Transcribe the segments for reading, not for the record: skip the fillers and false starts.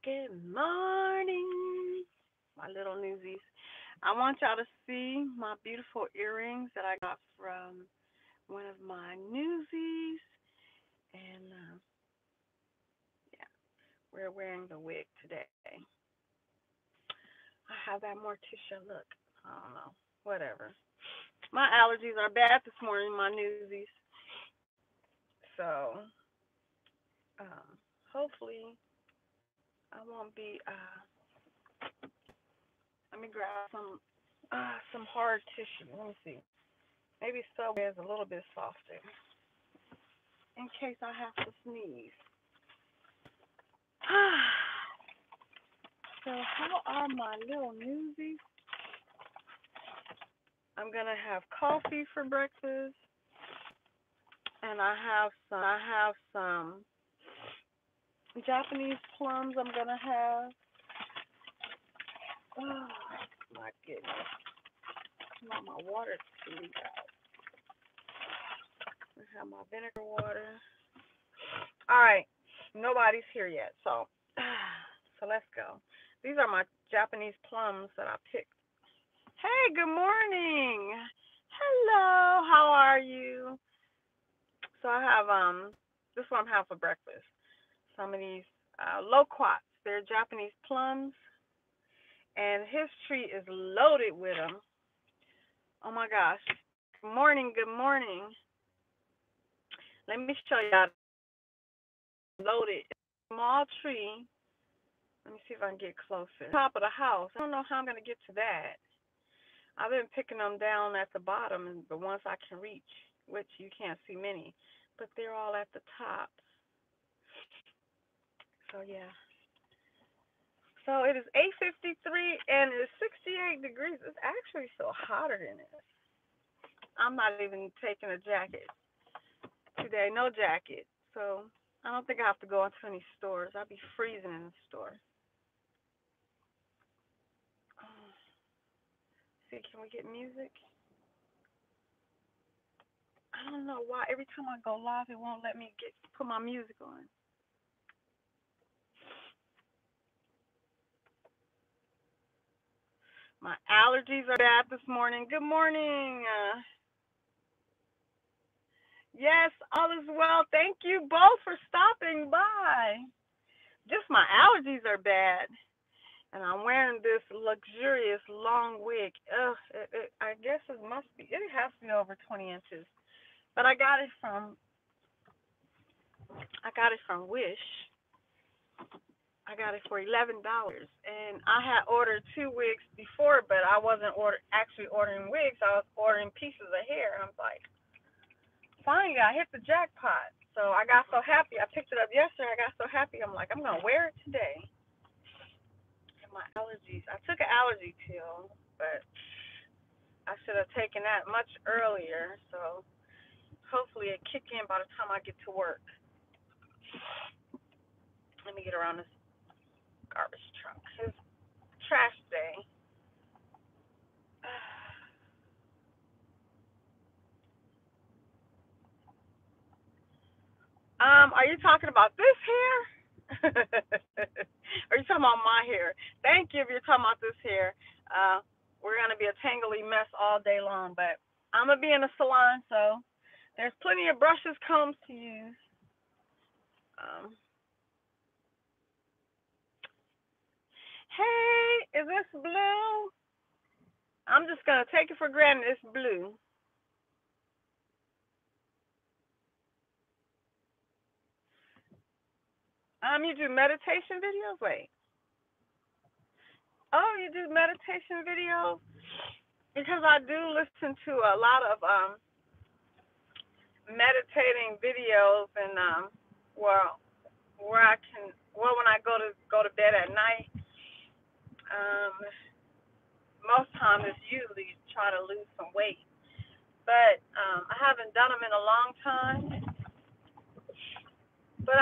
Good morning, my little newsies. I want y'all to see my beautiful earrings that I got from one of my newsies. And yeah, we're wearing the wig today. I have that Morticia look. I don't know. Whatever. My allergies are bad this morning, my newsies. So hopefully I won't be. Let me grab some hard tissue. Let me see. Maybe Subway is a little bit softer in case I have to sneeze. So how are my little newsies? I'm gonna have coffee for breakfast, and I have some Japanese plums. I'm gonna have. Oh my goodness! Now my water's too out. I have my vinegar water. All right, nobody's here yet, so let's go. These are my Japanese plums that I picked. Hey, good morning. Hello, how are you? So I have this is what I'm having for breakfast. Some of these loquats. They're Japanese plums, and his tree is loaded with them. Oh my gosh. Good morning. Good morning. Let me show y'all loaded small tree. Let me see if I can get closer. Top of the house. I don't know how I'm gonna get to that. I've been picking them down at the bottom, the ones I can reach, which you can't see many, but they're all at the top. So yeah. So it is 8:53 and it's 68 degrees. It's actually still hotter than this. I'm not even taking a jacket today. No jacket. So I don't think I have to go into any stores. I'll be freezing in the store. See, can we get music? I don't know why every time I go live it won't let me get put my music on. My allergies are bad this morning. Good morning. Yes, all is well. Thank you both for stopping by. Just my allergies are bad. And I'm wearing this luxurious long wig. Ugh, I guess it must be, it has to be over 20 inches. But I got it from Wish. I got it for $11, and I had ordered two wigs before, but I wasn't actually ordering wigs. I was ordering pieces of hair, and I was like, finally, I hit the jackpot. So I got so happy. I picked it up yesterday. I got so happy. I'm like, I'm gonna wear it today. And my allergies. I took an allergy pill, but I should have taken that much earlier. So hopefully it kick in by the time I get to work. Let me get around this garbage truck. It's trash day. Are you talking about this hair? Are you talking about my hair? Thank you if you're talking about this hair. We're gonna be a tangly mess all day long, but I'm gonna be in the salon, so there's plenty of brushes, combs to use. Um, hey, is this blue? I'm just gonna take it for granted it's blue. You do meditation videos? Wait. Oh, you do meditation videos? Because I do listen to a lot of meditating videos, and well, where I can, well, when I go to bed at night, um most times it's usually try to lose some weight, but I haven't done them in a long time. But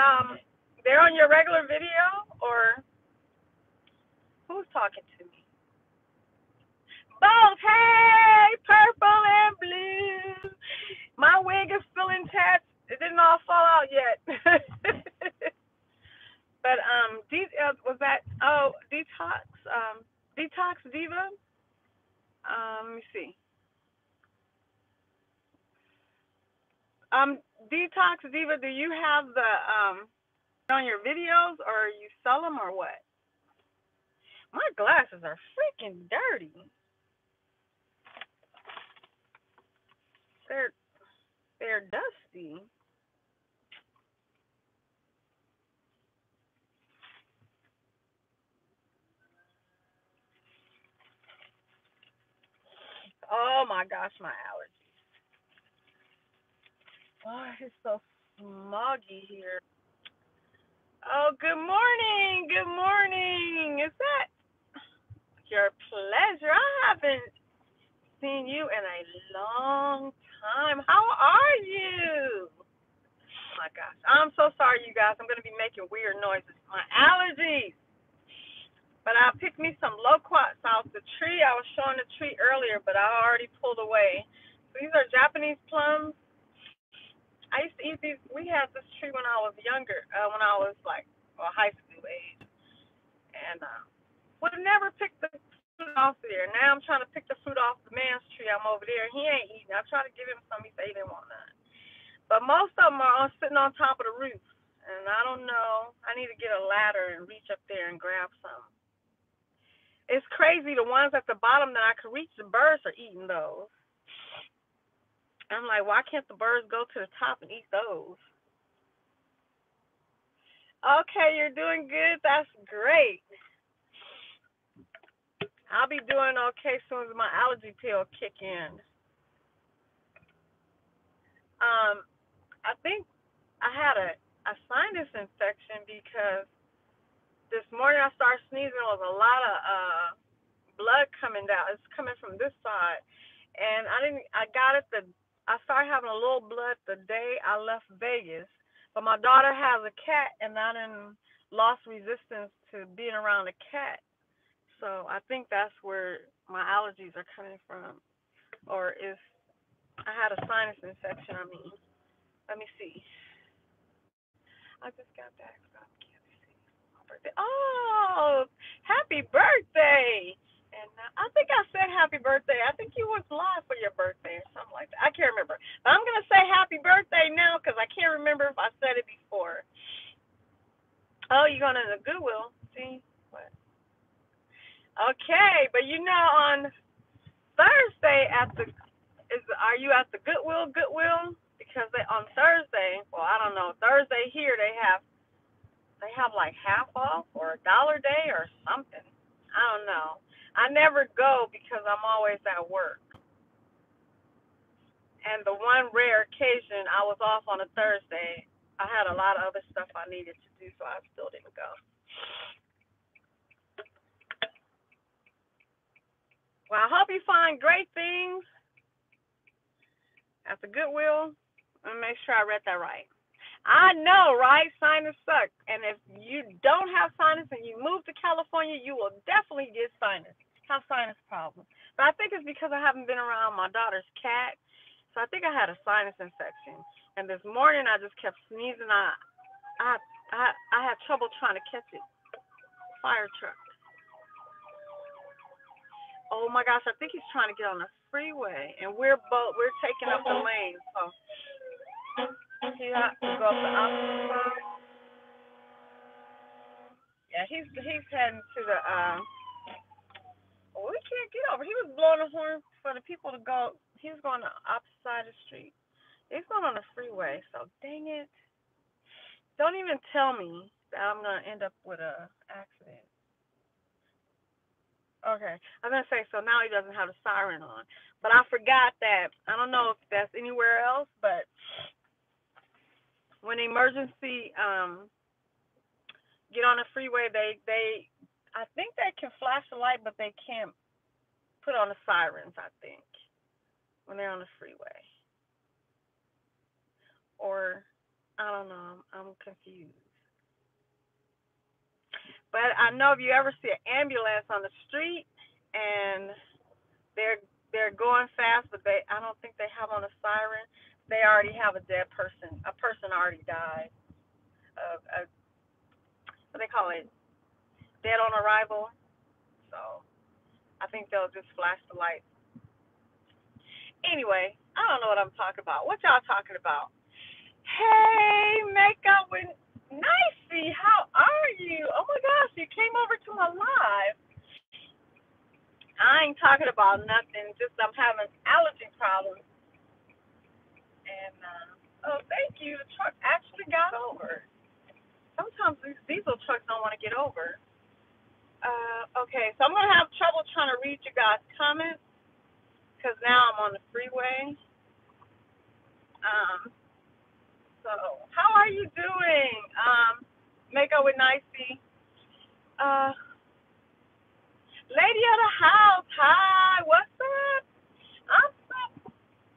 they're on your regular video, or who's talking to me? Both. Hey, purple and blue. My wig is still intact. It didn't all fall out yet. But these, Was that, oh, Detox, Detox Diva? Let me see. Detox Diva, do you have the, on your videos, or you sell them, or what? My glasses are freaking dirty. They're, they're dusty. Oh my gosh, my allergies. Oh, it's so smoggy here. Oh, good morning. Good morning. Is that your pleasure? I haven't seen you in a long time. How are you? Oh my gosh. I'm so sorry, you guys. I'm going to be making weird noises. My allergies. But I picked me some loquats out the tree. I was showing the tree earlier, but I already pulled away. So these are Japanese plums. I used to eat these. We had this tree when I was younger, when I was like, well, high school age, and would have never picked the fruit off there. Now I'm trying to pick the fruit off the man's tree. I'm over there. He ain't eating. I tried to give him some. He said he didn't want none. But most of them are sitting on top of the roof, and I don't know. I need to get a ladder and reach up there and grab some. It's crazy. The ones at the bottom that I could reach, the birds are eating those. I'm like, why can't the birds go to the top and eat those? Okay, you're doing good. That's great. I'll be doing okay as soon as my allergy pill kick in. I think I had a sinus infection because this morning I started sneezing. There was a lot of blood coming down. It's coming from this side, and I got it. I started having a little blood the day I left Vegas. But my daughter has a cat, and I done lost resistance to being around a cat. So I think that's where my allergies are coming from, or if I had a sinus infection. I mean, let me see. I just got back from Kansas City for my birthday. Oh, happy birthday! And I think I said happy birthday. I think you was live for your birthday or something like that. I can't remember. But I'm gonna say happy birthday now because I can't remember if I said it before. Oh, you're going to the Goodwill? See what? Okay, but on Thursday at the are you at the Goodwill? Goodwill? Because on Thursday, well, I don't know. Thursday here they have like half off or $1 day or something. I don't know. I never go because I'm always at work. And the one rare occasion I was off on a Thursday, I had a lot of other stuff I needed to do, so I still didn't go. Well, I hope you find great things at the Goodwill. Let me make sure I read that right. I know, right? Sinus suck. And if you don't have sinus and you move to California, you will definitely get sinus. Have sinus problems. But I think it's because I haven't been around my daughter's cat. So I think I had a sinus infection. And this morning I just kept sneezing. I had trouble trying to catch it. Fire truck. Oh my gosh, I think he's trying to get on the freeway, and we're taking up the lane, so he has to go up the opposite side. Yeah, he's heading to the well, we can't get over. He was blowing the horn for the people to go. He was going the opposite side of the street. He's going on the freeway, so dang it. Don't even tell me that I'm gonna end up with a accident. Okay, I was gonna say, so now he doesn't have the siren on, but I forgot that. I don't know if that's anywhere else, but when emergency get on the freeway, they I think they can flash the light, but they can't put on the sirens. I think when they're on the freeway, or I don't know. I'm confused. But I know if you ever see an ambulance on the street and they're they're going fast, but I don't think they have on a siren. They already have a dead person. A person already died. What they call it? dead on arrival. So I think they'll just flash the light. Anyway, I don't know what I'm talking about. What y'all talking about? Hey, makeup with Nicey, how are you? Oh my gosh, you came over to my live. I ain't talking about nothing, just I'm having allergy problems. And oh, thank you. The truck actually got over. Sometimes these diesel trucks don't want to get over. Okay, so I'm gonna have trouble trying to read you guys' comments because now I'm on the freeway. Um, so how are you doing? Makeup with Nicey. Uh, Lady of the house, hi, what's up? I'm so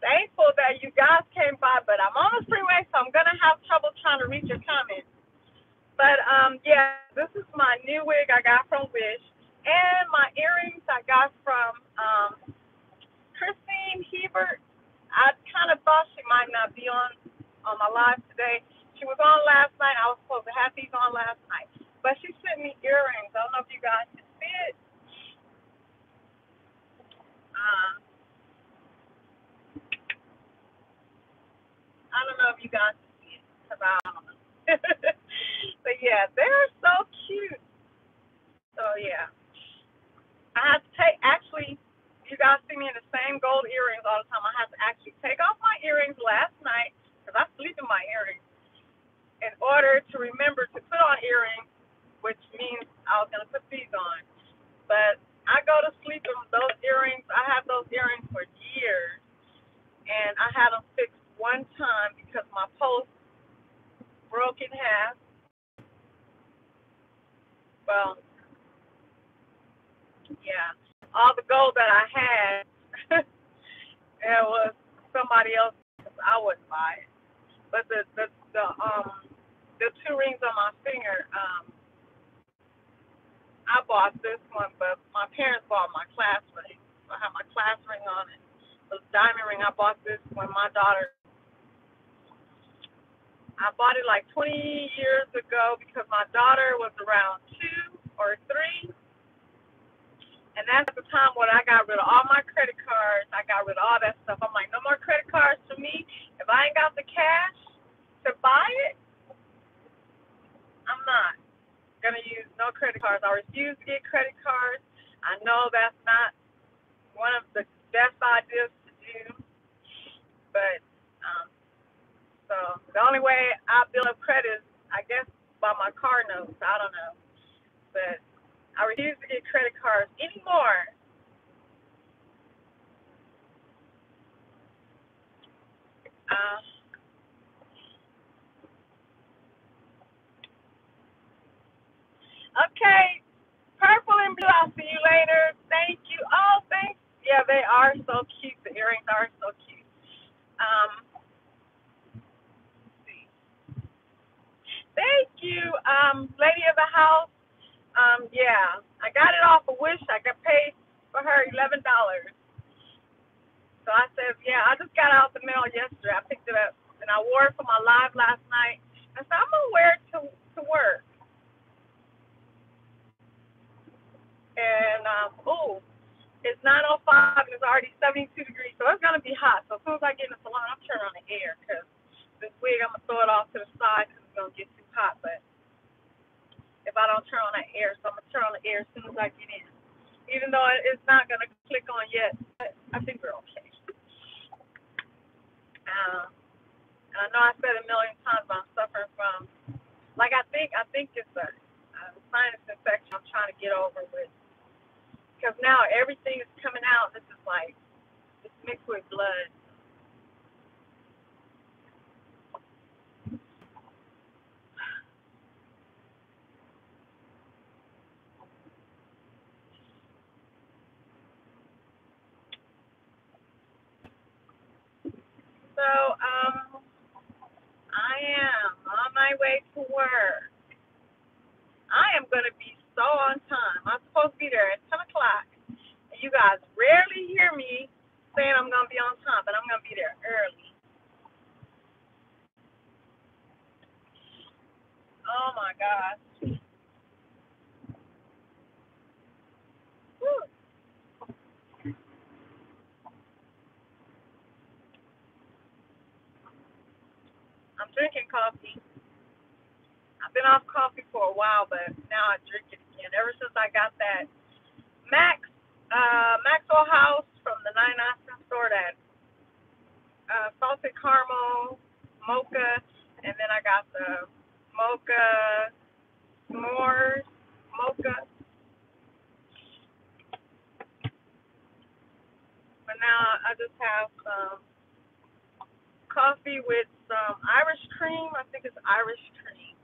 thankful that you guys came by, but I'm on the freeway, so I'm gonna have trouble trying to read your comments. But yeah, this is my new wig I got from Wish, and my earrings I got from Christine Hebert. I kind of thought she might not be on my live today. She was on last night. I was supposed to have these on last night, but she sent me earrings. I don't know if you guys can see it. Um, I don't know if you guys can see it because I don't know. But yeah, they're so cute. So yeah, I have to take actually. You guys see me in the same gold earrings all the time. I have to actually take off my earrings last night because I sleep in my earrings in order to remember to put on earrings, which means I was gonna put these on. But I go to sleep in those earrings. I have those earrings for years, and I had them fixed one time because my post broke in half. Well, yeah, all the gold that I had, it was somebody else. I wouldn't buy it. But the two rings on my finger, I bought this one, but my parents bought my class ring. So I have my class ring on it. The diamond ring, I bought this when my daughter. I bought it like 20 years ago because my daughter was around 2 or 3. And that's the time when I got rid of all my credit cards. I got rid of all that stuff. I'm like, no more credit cards for me. If I ain't got the cash to buy it, I'm not gonna use no credit cards. I refuse to get credit cards. I know that's not one of the best ideas to do, but um, so the only way I build up credit is, I guess, by my car notes. I don't know, but I refuse to get credit cards anymore. Uh, okay, purple and blue. I'll see you later. Thank you. Oh, thanks. Yeah, they are so cute. The earrings are so cute. Um, thank you, lady of the house. Yeah, I got it off of Wish. I got paid for her $11. So I said, yeah, I just got out the mail yesterday. I picked it up and I wore it for my live last night. I said I'm gonna wear it to work. And it's 9:05 and it's already 72 degrees, so it's gonna be hot. So as soon as I get in the salon, I'm turning on the air because this wig I'm gonna throw it off to the side because it's gonna get too hot. But if I don't turn on that air, so I'm gonna turn on the air as soon as I get in. Even though it's not gonna click on yet, but I think we're okay. Um, and I know I said a million times, but I'm suffering from, like, I think it's a sinus infection I'm trying to get over with. Because now everything is coming out. This is like, it's mixed with blood. So, I am on my way to work. I am going to be so on time. I'm supposed to be there at 10 o'clock. And you guys rarely hear me saying I'm going to be on time, but I'm going to be there early. Oh, my gosh. I'm drinking coffee. I've been off coffee for a while, but now I drink it again. Ever since I got that Maxwell House from the 99-cent store, that salted caramel mocha, and then I got the mocha s'mores mocha. But now I just have some coffee with some Irish cream. I think it's Irish cream.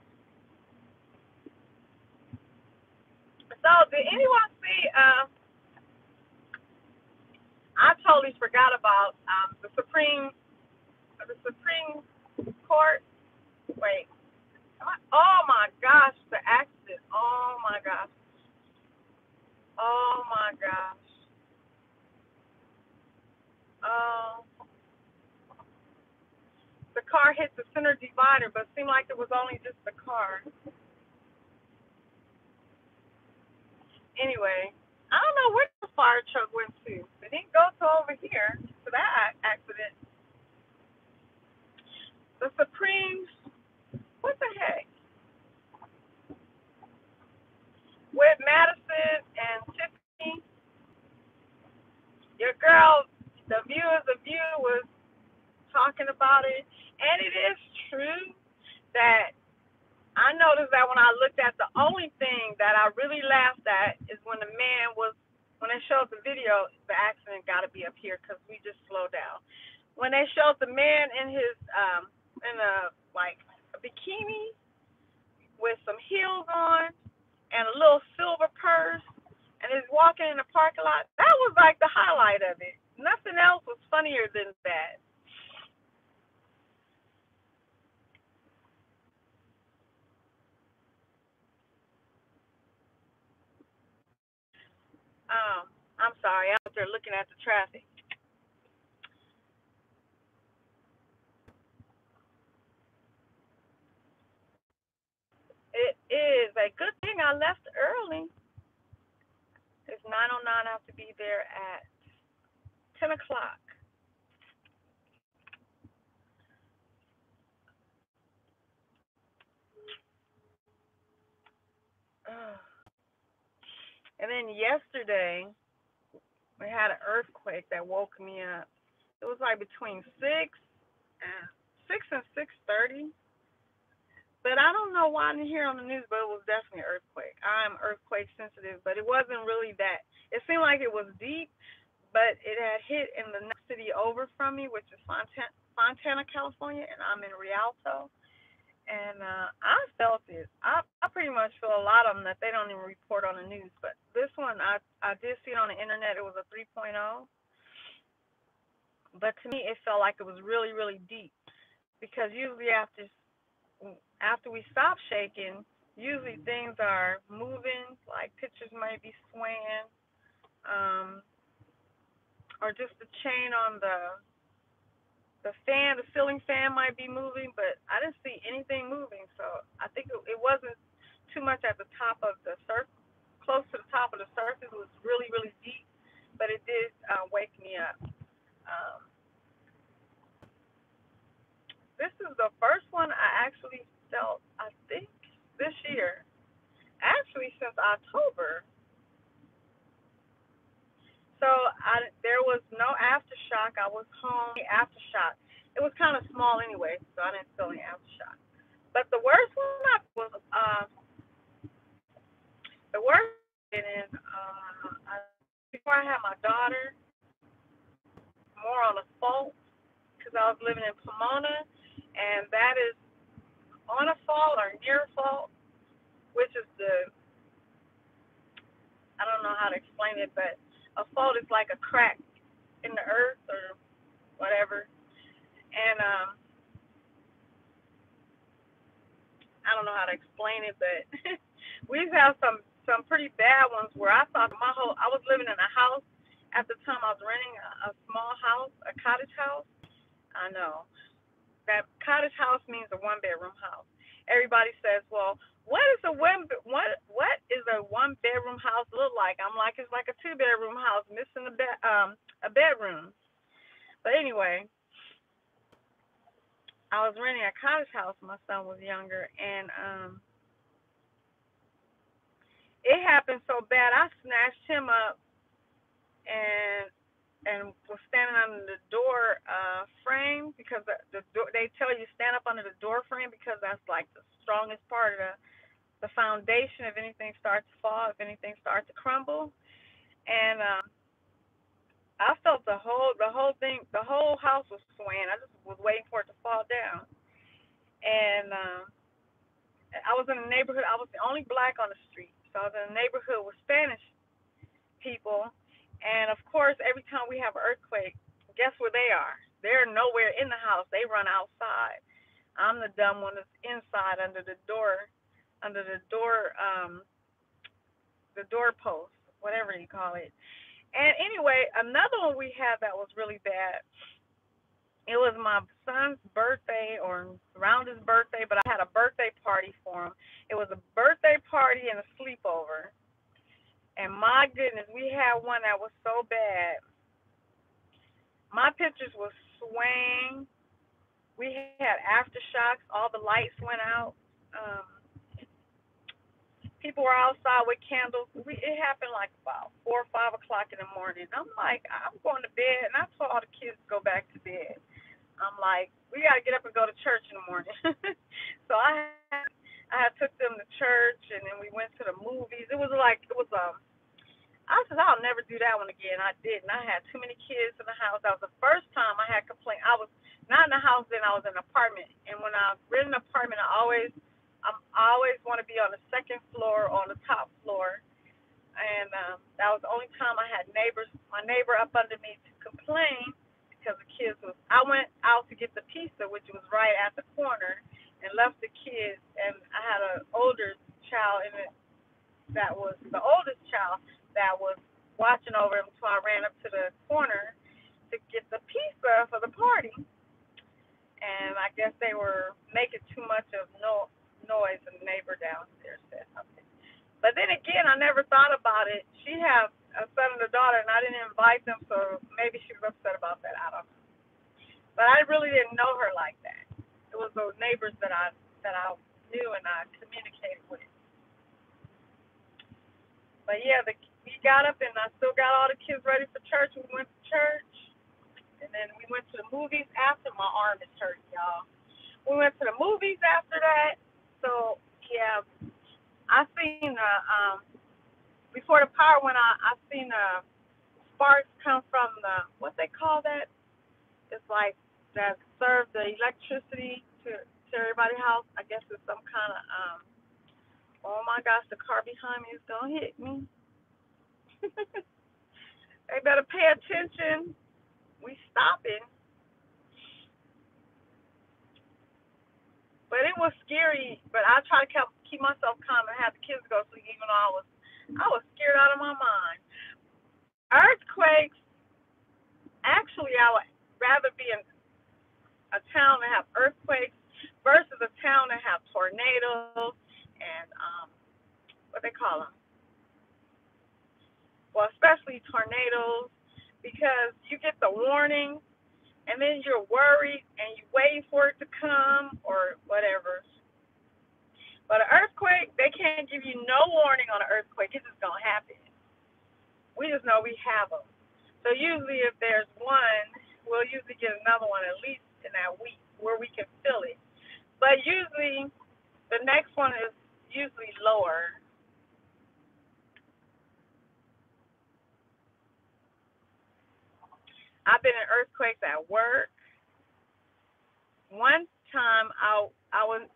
So, did anyone see? I totally forgot about the Supreme Court. Wait, oh my gosh, the accident. Oh my gosh. Oh my gosh. Oh, the car hit the center divider, but it seemed like it was only just the car. Anyway, I don't know where the fire truck went to. It didn't go to over here to that accident. The Supreme, what the heck? With Madison and Tiffany, your girl, the View was talking about it, and it is true that I noticed that when I looked at the only thing that I really laughed at is when when they showed the video, the accident got to be up here because we just slowed down. When they showed the man in his, in like a bikini with some heels on and a little silver purse and is walking in the parking lot, that was like the highlight of it. Nothing else was funnier than that. I'm sorry, I'm out there looking at the traffic. It is a good thing I left early. It's 9:09. I have to be there at 10 o'clock. And then yesterday we had an earthquake that woke me up. It was like between and 6:30. But I don't know why I didn't hear on the news, but it was definitely an earthquake. I'm earthquake sensitive, but it wasn't really that. It seemed like it was deep, but it had hit in the next city over from me, which is Fontana, California, and I'm in Rialto. And I felt it. I pretty much feel a lot of them that they don't even report on the news. But this one, I did see it on the internet. It was a 3.0. But to me, it felt like it was really, really deep. Because usually after we stop shaking, usually things are moving, like pictures might be swaying, um, or just the chain on the ceiling fan might be moving, but I didn't see anything moving. So I think it wasn't too much at the top of the surface, close to the top of the surface. It was really, really deep, but it did wake me up. Um, this is the first one I actually felt, I think, this year. Actually, since October. So there was no aftershock. I was home. The aftershock. It was kind of small anyway, so I didn't feel any aftershock. But the worst one was the worst is before I had my daughter, more on the fault because I was living in Pomona, and that is on a fault or near a fault, which is I don't know how to explain it, but a fault is like a crack in the earth or whatever. And I don't know how to explain it, but we used to have some pretty bad ones where I thought I was living in a house at the time. I was renting a small house, a cottage house. I know that cottage house means a one bedroom house. Everybody says, well, what is a one bedroom house look like? I'm like, it's like a two-bedroom house missing a bedroom. But anyway, I was renting a cottage house when my son was younger, and it happened so bad. I snatched him up and was standing under the door frame because the door, they tell you stand up under the door frame because that's like the strongest part of the foundation. If anything starts to fall, if anything starts to crumble, and I felt the whole house was swaying. I just was waiting for it to fall down, and I was in a neighborhood. I was the only black on the street, so I was in a neighborhood with Spanish people, and of course, every time we have an earthquake, guess where they are? They're nowhere in the house. They run outside. I'm the dumb one that's inside under the doorpost, whatever you call it. And anyway, another one we had that was really bad. It was my son's birthday or around his birthday, but I had a birthday party for him. It was a birthday party and a sleepover. And my goodness, we had one that was so bad. My pictures was swaying. We had aftershocks. All the lights went out. Um, People were outside with candles. It happened like about 4 or 5 o'clock in the morning. I'm like, I'm going to bed, and I told all the kids to go back to bed. I'm like, we got to get up and go to church in the morning. So I had took them to church, and then we went to the movies. I said I'll never do that one again. I didn't. I had too many kids in the house. That was the first time I had complained. I was not in the house then. I was in an apartment, and when I rent an apartment, I always want to be on the second floor or on the top floor. And that was the only time I had my neighbor up under me to complain because the kids was. I went out to get the pizza, which was right at the corner, and left the kids. And I had an older child in it that was the oldest child that was watching over him. So I ran up to the corner to get the pizza for the party. And I guess they were making too much of noise, and the neighbor downstairs said something. But then again, I never thought about it. She had a son and a daughter, and I didn't invite them, so maybe she was upset about that. I don't know. But I really didn't know her like that. It was those neighbors that I knew and I communicated with. But yeah, we got up and I still got all the kids ready for church. We went to church, and then we went to the movies after. My arm is hurting, y'all. We went to the movies after that. So yeah, I seen before the power went out. I seen sparks come from what they call that. It's like that serve the electricity to everybody's house. I guess it's some kind of Oh my gosh, the car behind me is gonna hit me. They better pay attention. We stopping. But it was scary. But I try to keep myself calm and have the kids go to sleep, even though I was scared out of my mind. Earthquakes. Actually, I would rather be in a town that have earthquakes versus a town that have tornadoes and what they call them. Well, especially tornadoes because you get the warning and then you're worried and you wait for it to come or whatever. But an earthquake, they can't give you no warning on an earthquake. It's just gonna happen. We just know we have them. So usually, if there's one, we'll usually get another one at least in that week where we can feel it. But usually, the next one is usually lower. I've been in earthquakes at work. One time,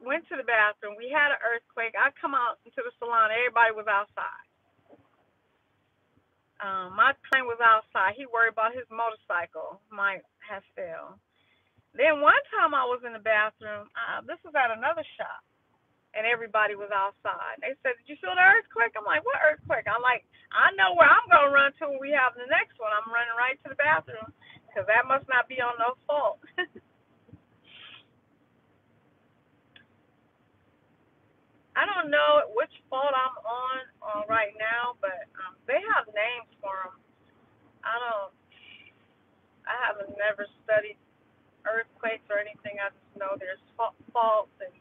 went to the bathroom. We had an earthquake. I come out into the salon. Everybody was outside. My client was outside. He worried about his motorcycle might have fell. Then one time I was in the bathroom. This was at another shop, and everybody was outside. They said, "Did you feel the earthquake?" I'm like, "What earthquake?" I'm like, "I know where I'm gonna run to when we have the next one. I'm running right to the bathroom because that must not be on no fault." I don't know which fault I'm on right now, but they have names for them. I don't. I haven't never studied earthquake. earthquakes or anything. I just know there's faults, and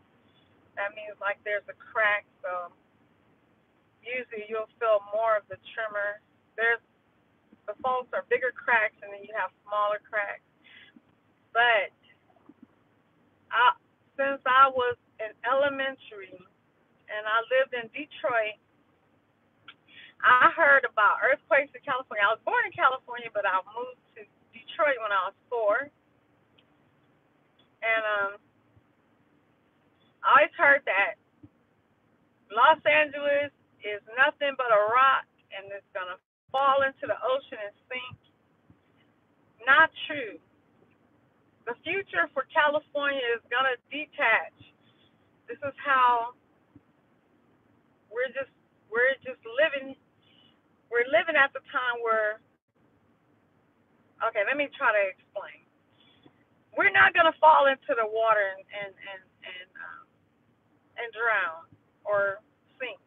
that means like there's a crack. So usually you'll feel more of the tremor. There's the faults are bigger cracks, and then you have smaller cracks. But I, since I was in elementary and I lived in Detroit, I heard about earthquakes in California. I was born in California, but I moved to Detroit when I was 4, and I always heard that Los Angeles is nothing but a rock, and it's gonna fall into the ocean and sink. Not true. The future for California is gonna detach. This is how we're just living. We're living at the time where, okay, let me try to explain. We're not gonna fall into the water and drown or sink.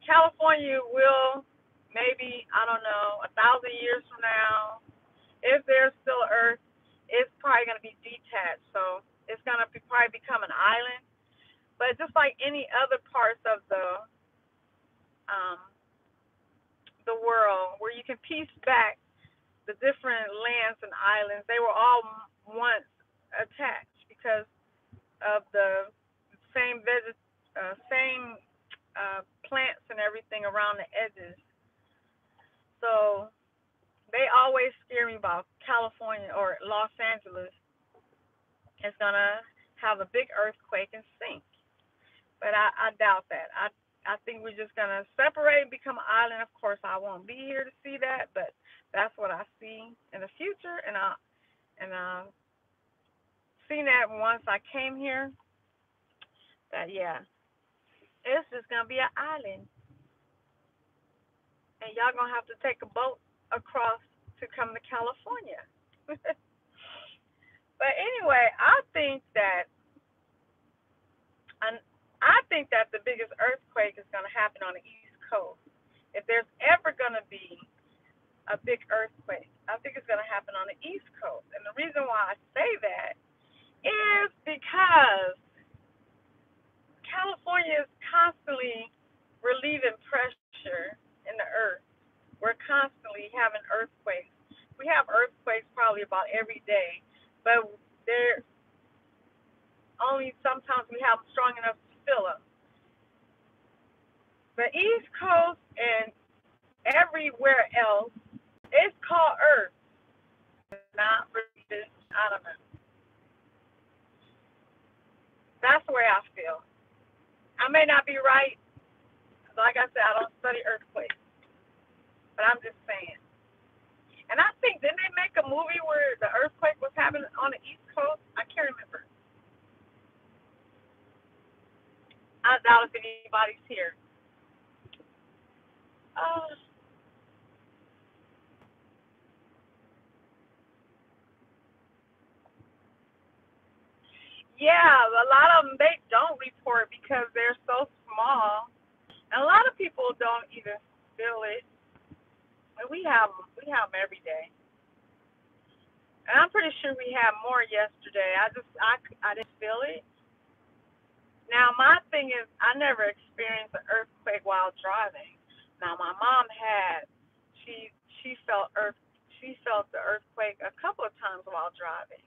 California will, maybe, I don't know, 1,000 years from now, if there's still Earth, it's probably gonna be detached. So it's gonna probably become an island. But just like any other parts of um, the world, where you can piece back the different lands and islands, they were all once attached because of the same plants and everything around the edges. So they always scare me about California or Los Angeles. It's gonna have a big earthquake and sink, but I doubt that. I think we're just gonna separate and become an island. Of course, I won't be here to see that, but that's what I see in the future, and I seen that once I came here. That yeah, it's just gonna be an island, and y'all gonna have to take a boat across to come to California. But anyway, and I think that the biggest earthquake is gonna happen on the East Coast. If there's ever gonna be a big earthquake, I think it's gonna happen on the East Coast. And the reason why I say that is because California is constantly relieving pressure in the earth. We're constantly having earthquakes. We have earthquakes probably about every day, but they're only sometimes we have them strong enough to feel them. The East Coast and everywhere else, it's called Earth, not British. I don't know. That's the way I feel. I may not be right. Like I said, I don't study earthquakes, but I'm just saying. And I think, didn't they make a movie where the earthquake was happening on the East Coast? I can't remember. I doubt if anybody's here. Uh, yeah, a lot of them they don't report because they're so small, and a lot of people don't even feel it. And we have 'em every day, and I'm pretty sure we had more yesterday. I didn't feel it. Now my thing is, I never experienced an earthquake while driving. Now my mom had. She she felt earth she felt the earthquake a couple of times while driving,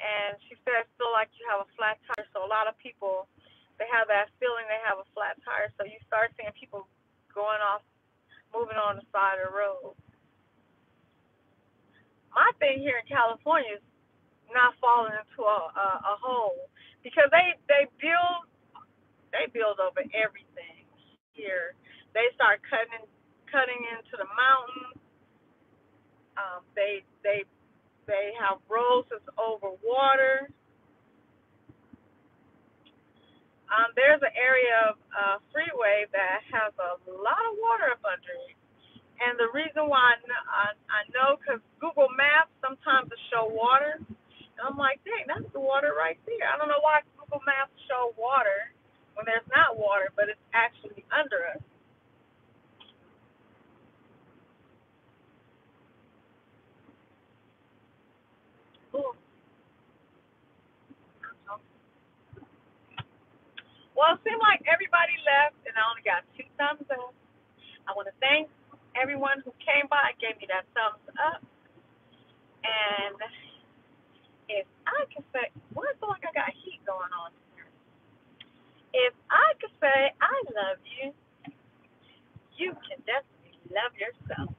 and she said it's still like you have a flat tire. So a lot of people they have that feeling they have a flat tire. So you start seeing people going off, moving on the side of the road. My thing here in California is not falling into a hole because they build over everything here. They start cutting into the mountains. They have roads that's over water. There's an area of freeway that has a lot of water up under it. And the reason why I know, because Google Maps sometimes will show water. And I'm like, dang, that's the water right there. I don't know why Google Maps show water when there's not water, but it's actually under us. Ooh, Well, it seemed like everybody left, and I only got 2 thumbs up. I want to thank everyone who came by and gave me that thumbs up. And if I could say, well, I feel like I got heat going on here. If I could say I love you, you can definitely love yourself.